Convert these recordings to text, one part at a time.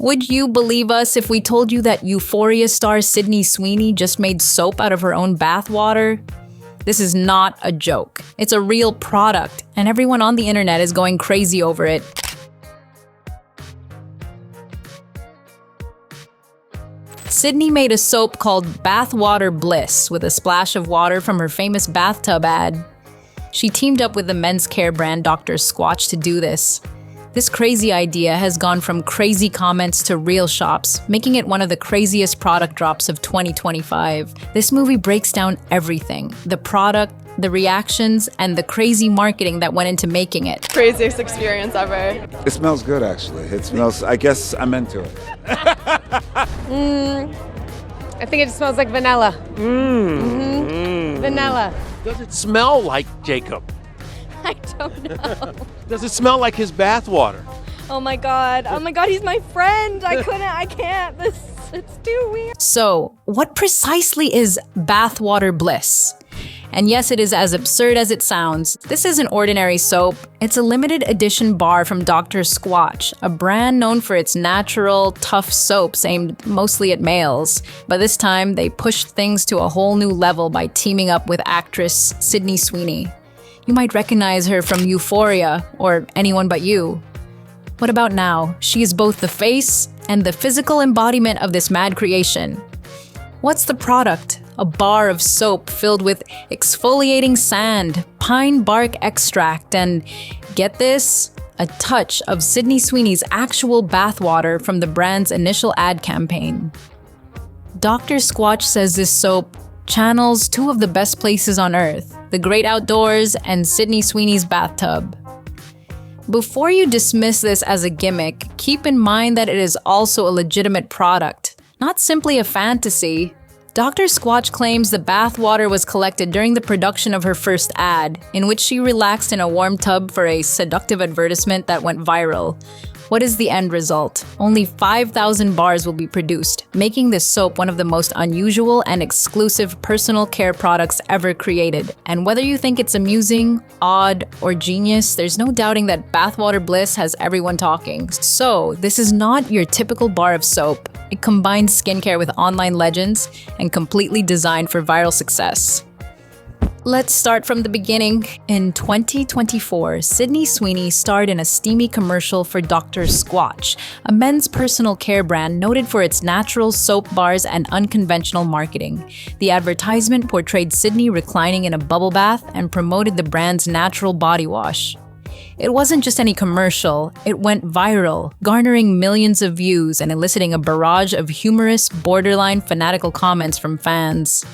Would you believe us if we told you that Euphoria star Sydney Sweeney just made soap out of her own bathwater? This is not a joke. It's a real product, and everyone on the internet is going crazy over it. Sydney made a soap called Bathwater Bliss with a splash of water from her famous bathtub ad. She teamed up with the men's care brand Dr. Squatch to do this. This crazy idea has gone from crazy comments to real shops, making it one of the craziest product drops of 2025. This movie breaks down everything: the product, the reactions, and the crazy marketing that went into making it. Craziest experience ever. It smells good, actually. It smells, I guess I'm into it. I think it smells like vanilla. Vanilla. Does it smell like Jacob? I don't know. Does it smell like his bathwater? Oh my god, he's my friend. I can't. It's too weird. So, what precisely is Bathwater Bliss? And yes, it is as absurd as it sounds. This isn't ordinary soap. It's a limited edition bar from Dr. Squatch, a brand known for its natural, tough soaps aimed mostly at males. But this time, they pushed things to a whole new level by teaming up with actress Sydney Sweeney. You might recognize her from Euphoria or Anyone But You. What about now? She is both the face and the physical embodiment of this mad creation. What's the product? A bar of soap filled with exfoliating sand, pine bark extract, and, get this, a touch of Sydney Sweeney's actual bathwater from the brand's initial ad campaign. Dr. Squatch says this soap channels two of the best places on earth: the great outdoors and Sydney Sweeney's bathtub. Before you dismiss this as a gimmick, keep in mind that it is also a legitimate product, not simply a fantasy. Dr. Squatch claims the bathwater was collected during the production of her first ad, in which she relaxed in a warm tub for a seductive advertisement that went viral. What is the end result? Only 5,000 bars will be produced, making this soap one of the most unusual and exclusive personal care products ever created. And whether you think it's amusing, odd, or genius, there's no doubting that Bathwater Bliss has everyone talking. So, this is not your typical bar of soap. It combines skincare with online legends and completely designed for viral success. Let's start from the beginning. In 2024, Sydney Sweeney starred in a steamy commercial for Dr. Squatch, a men's personal care brand noted for its natural soap bars and unconventional marketing. The advertisement portrayed Sydney reclining in a bubble bath and promoted the brand's natural body wash. It wasn't just any commercial, it went viral, garnering millions of views and eliciting a barrage of humorous, borderline fanatical comments from fans.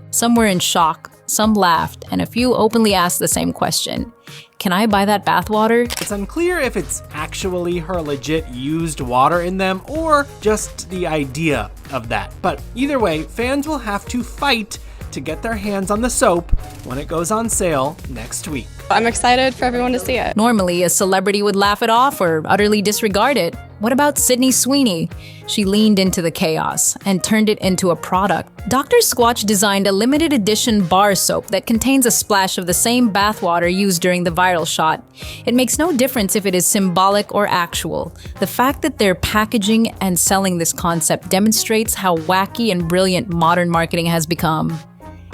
Some were in shock, some laughed, and a few openly asked the same question: can I buy that bathwater? It's unclear if it's actually her legit used water in them or just the idea of that. But either way, fans will have to fight to get their hands on the soap when it goes on sale next week. I'm excited for everyone to see it. Normally, a celebrity would laugh it off or utterly disregard it. What about Sydney Sweeney? She leaned into the chaos and turned it into a product. Dr. Squatch designed a limited edition bar soap that contains a splash of the same bathwater used during the viral shot. It makes no difference if it is symbolic or actual. The fact that they're packaging and selling this concept demonstrates how wacky and brilliant modern marketing has become.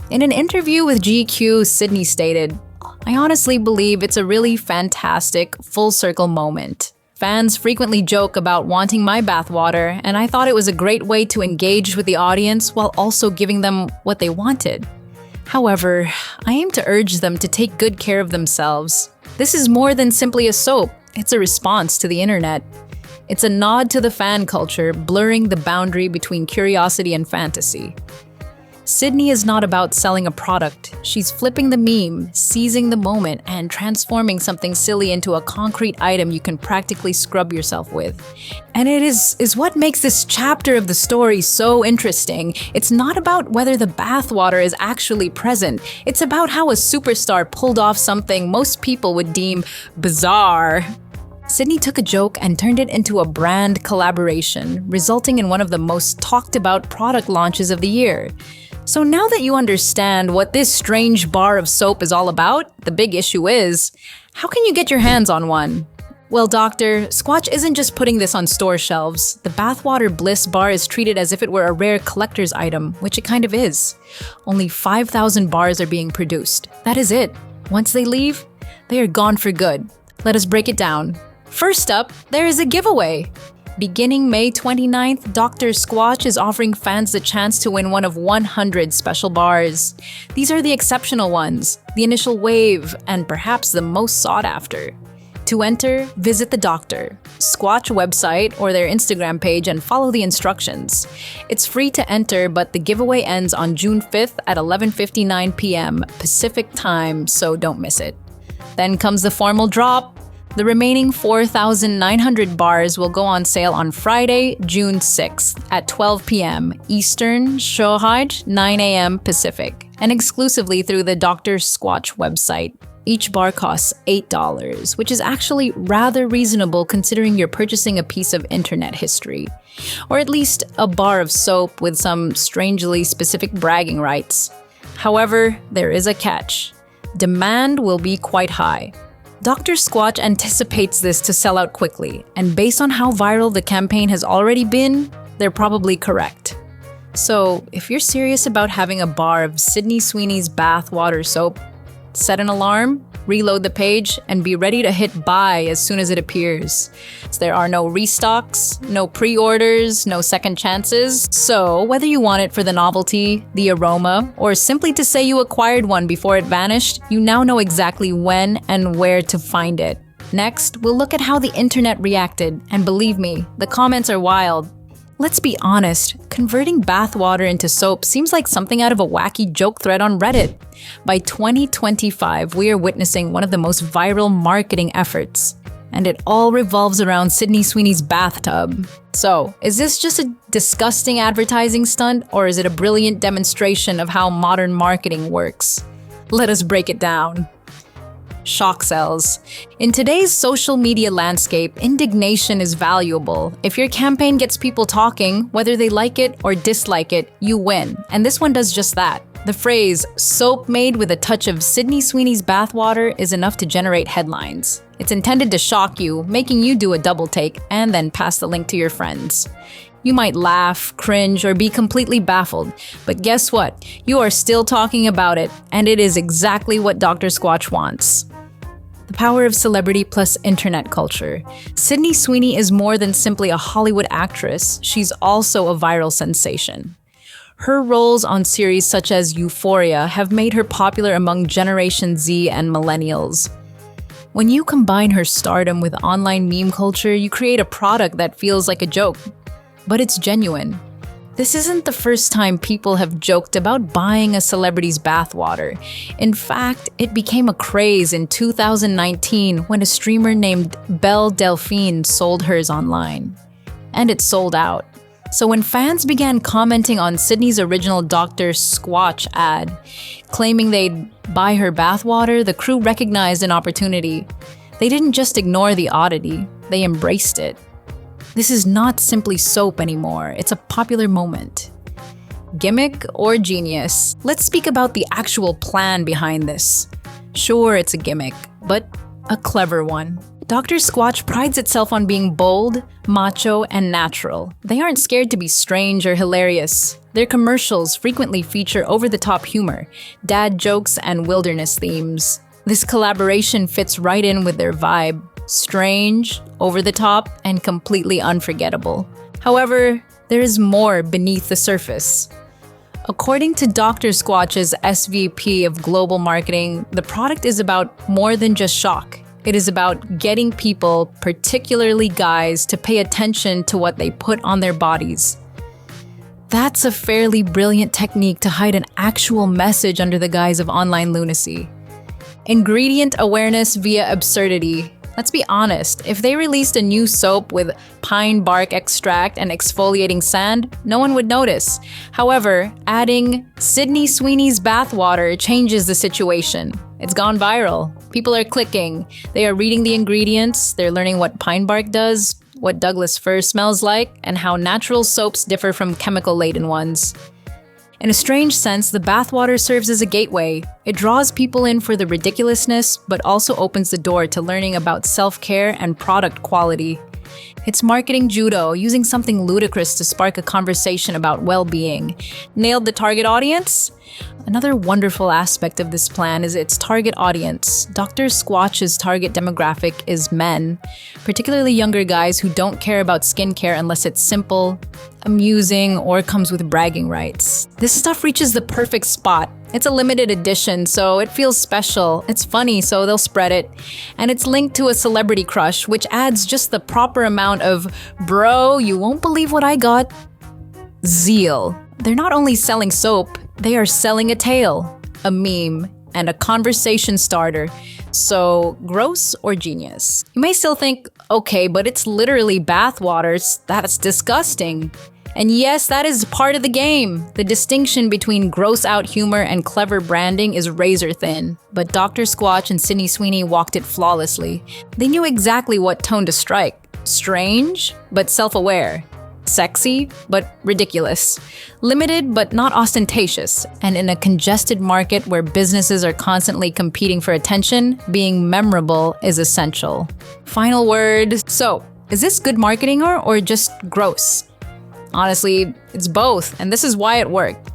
In an interview with GQ, Sydney stated, "I honestly believe it's a really fantastic, full-circle moment. Fans frequently joke about wanting my bathwater, and I thought it was a great way to engage with the audience while also giving them what they wanted. However, I aim to urge them to take good care of themselves. This is more than simply a soap, it's a response to the internet. It's a nod to the fan culture, blurring the boundary between curiosity and fantasy." Sydney is not about selling a product. She's flipping the meme, seizing the moment, and transforming something silly into a concrete item you can practically scrub yourself with. And it is what makes this chapter of the story so interesting. It's not about whether the bathwater is actually present. It's about how a superstar pulled off something most people would deem bizarre. Sydney took a joke and turned it into a brand collaboration, resulting in one of the most talked about product launches of the year. So now that you understand what this strange bar of soap is all about, the big issue is, how can you get your hands on one? Well, doctor, Squatch isn't just putting this on store shelves. The Bathwater Bliss bar is treated as if it were a rare collector's item, which it kind of is. Only 5,000 bars are being produced. That is it. Once they leave, they are gone for good. Let us break it down. First up, there is a giveaway. Beginning May 29th, Dr. Squatch is offering fans the chance to win one of 100 special bars. These are the exceptional ones, the initial wave, and perhaps the most sought after. To enter, visit the Dr. Squatch website or their Instagram page and follow the instructions. It's free to enter, but the giveaway ends on June 5th at 11:59 p.m. Pacific time, so don't miss it. Then comes the formal drop. The remaining 4,900 bars will go on sale on Friday, June 6th at 12 p.m. Eastern, Shohaj, 9 a.m. Pacific, and exclusively through the Dr. Squatch website. Each bar costs $8, which is actually rather reasonable considering you're purchasing a piece of internet history. Or at least a bar of soap with some strangely specific bragging rights. However, there is a catch. Demand will be quite high. Dr. Squatch anticipates this to sell out quickly, and based on how viral the campaign has already been, they're probably correct. So, if you're serious about having a bar of Sydney Sweeney's bathwater soap, set an alarm, reload the page, and be ready to hit buy as soon as it appears. There are no restocks, no pre-orders, no second chances. So whether you want it for the novelty, the aroma, or simply to say you acquired one before it vanished, you now know exactly when and where to find it. Next, we'll look at how the internet reacted, and believe me, the comments are wild. Let's be honest, converting bathwater into soap seems like something out of a wacky joke thread on Reddit. By 2025, we are witnessing one of the most viral marketing efforts. And it all revolves around Sydney Sweeney's bathtub. So, is this just a disgusting advertising stunt, or is it a brilliant demonstration of how modern marketing works? Let us break it down. Shock sells. In today's social media landscape, indignation is valuable. If your campaign gets people talking, whether they like it or dislike it, you win. And this one does just that. The phrase, soap made with a touch of Sydney Sweeney's bathwater, is enough to generate headlines. It's intended to shock you, making you do a double take and then pass the link to your friends. You might laugh, cringe, or be completely baffled, but guess what? You are still talking about it, and it is exactly what Dr. Squatch wants. The power of celebrity plus internet culture. Sydney Sweeney is more than simply a Hollywood actress, she's also a viral sensation. Her roles on series such as Euphoria have made her popular among Generation Z and millennials. When you combine her stardom with online meme culture, you create a product that feels like a joke, but it's genuine. This isn't the first time people have joked about buying a celebrity's bathwater. In fact, it became a craze in 2019 when a streamer named Belle Delphine sold hers online. And it sold out. So when fans began commenting on Sydney's original Dr. Squatch ad, claiming they'd buy her bathwater, the crew recognized an opportunity. They didn't just ignore the oddity, they embraced it. This is not simply soap anymore, it's a popular moment. Gimmick or genius? Let's speak about the actual plan behind this. Sure, it's a gimmick, but a clever one. Dr. Squatch prides itself on being bold, macho, and natural. They aren't scared to be strange or hilarious. Their commercials frequently feature over-the-top humor, dad jokes, and wilderness themes. This collaboration fits right in with their vibe. Strange, over-the-top, and completely unforgettable. However, there is more beneath the surface. According to Dr. Squatch's SVP of Global Marketing, the product is about more than just shock. It is about getting people, particularly guys, to pay attention to what they put on their bodies. That's a fairly brilliant technique to hide an actual message under the guise of online lunacy. Ingredient awareness via absurdity. Let's be honest, if they released a new soap with pine bark extract and exfoliating sand, no one would notice. However, adding Sydney Sweeney's bathwater changes the situation. It's gone viral. People are clicking. They are reading the ingredients. They're learning what pine bark does, what Douglas fir smells like, and how natural soaps differ from chemical-laden ones. In a strange sense, the bathwater serves as a gateway. It draws people in for the ridiculousness, but also opens the door to learning about self-care and product quality. It's marketing judo, using something ludicrous to spark a conversation about well-being. Nailed the target audience? Another wonderful aspect of this plan is its target audience. Dr. Squatch's target demographic is men, particularly younger guys who don't care about skincare unless it's simple, amusing, or comes with bragging rights. This stuff reaches the perfect spot. It's a limited edition, so it feels special. It's funny, so they'll spread it. And it's linked to a celebrity crush, which adds just the proper amount of, bro, you won't believe what I got, zeal. They're not only selling soap, they are selling a tale, a meme, and a conversation starter. So, gross or genius? You may still think, okay, but it's literally bathwaters. That's disgusting. And yes, that is part of the game. The distinction between gross out humor and clever branding is razor thin. But Dr. Squatch and Sydney Sweeney walked it flawlessly. They knew exactly what tone to strike. Strange, but self-aware. Sexy, but ridiculous. Limited, but not ostentatious. And in a congested market where businesses are constantly competing for attention, being memorable is essential. Final word. So, is this good marketing or just gross? Honestly, it's both, and this is why it worked.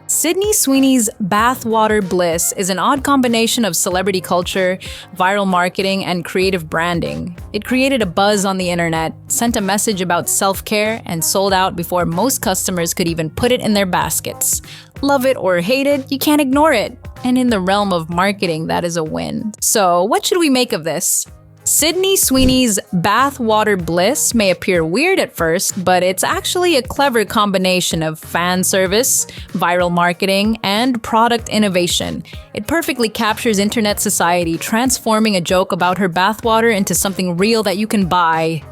Sydney Sweeney's Bathwater Bliss is an odd combination of celebrity culture, viral marketing, and creative branding. It created a buzz on the internet, sent a message about self-care, and sold out before most customers could even put it in their baskets. Love it or hate it, you can't ignore it. And in the realm of marketing, that is a win. So, what should we make of this? Sydney Sweeney's Bathwater Bliss may appear weird at first, but it's actually a clever combination of fan service, viral marketing, and product innovation. It perfectly captures internet society, transforming a joke about her bathwater into something real that you can buy.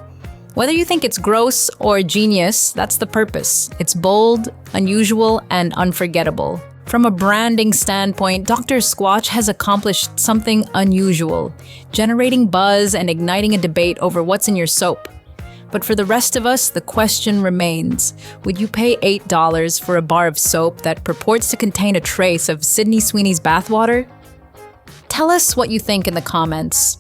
Whether you think it's gross or genius, that's the purpose. It's bold, unusual, and unforgettable. From a branding standpoint, Dr. Squatch has accomplished something unusual, generating buzz and igniting a debate over what's in your soap. But for the rest of us, the question remains, would you pay $8 for a bar of soap that purports to contain a trace of Sydney Sweeney's bathwater? Tell us what you think in the comments.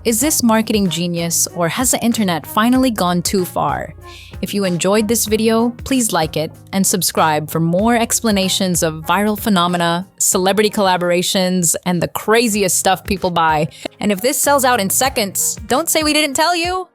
Is this marketing genius, or has the internet finally gone too far? If you enjoyed this video, please like it and subscribe for more explanations of viral phenomena, celebrity collaborations, and the craziest stuff people buy. And if this sells out in seconds, don't say we didn't tell you!